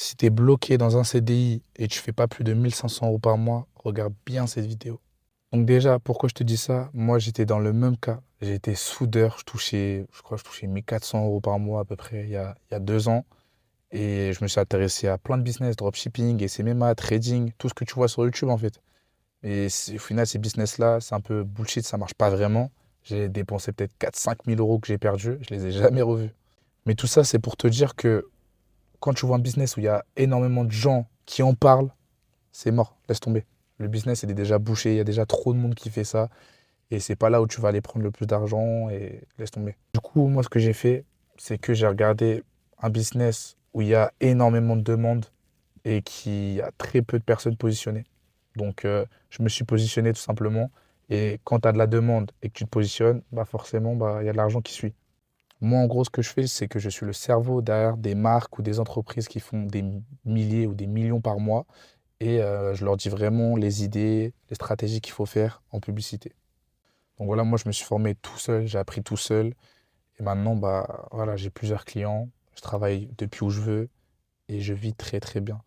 Si tu es bloqué dans un CDI et tu fais pas plus de 1 500 € par mois, regarde bien cette vidéo. Donc déjà, pourquoi je te dis ça? Moi, j'étais dans le même cas. J'ai été soudeur, je crois que je touchais 1 400 € par mois à peu près il y a 2 ans. Et je me suis intéressé à plein de business, dropshipping, SMA, trading, tout ce que tu vois sur YouTube en fait. Et au final, ces business-là, c'est un peu bullshit, ça marche pas vraiment. J'ai dépensé peut-être 4 5 000 € que j'ai perdus, je les ai jamais revus. Mais tout ça, c'est pour te dire que quand tu vois un business où il y a énormément de gens qui en parlent, c'est mort, laisse tomber. Le business, il est déjà bouché, il y a déjà trop de monde qui fait ça. Et c'est pas là où tu vas aller prendre le plus d'argent et laisse tomber. Du coup, moi, ce que j'ai fait, c'est que j'ai regardé un business où il y a énormément de demandes et qui a très peu de personnes positionnées. Donc, je me suis positionné tout simplement. Et quand tu as de la demande et que tu te positionnes, bah forcément, bah, il y a de l'argent qui suit. Moi, en gros, ce que je fais, c'est que je suis le cerveau derrière des marques ou des entreprises qui font des milliers ou des millions par mois. Et je leur dis vraiment les idées, les stratégies qu'il faut faire en publicité. Donc voilà, moi, je me suis formé tout seul, j'ai appris tout seul. Et maintenant, bah, voilà, j'ai plusieurs clients, je travaille depuis où je veux et je vis très très bien.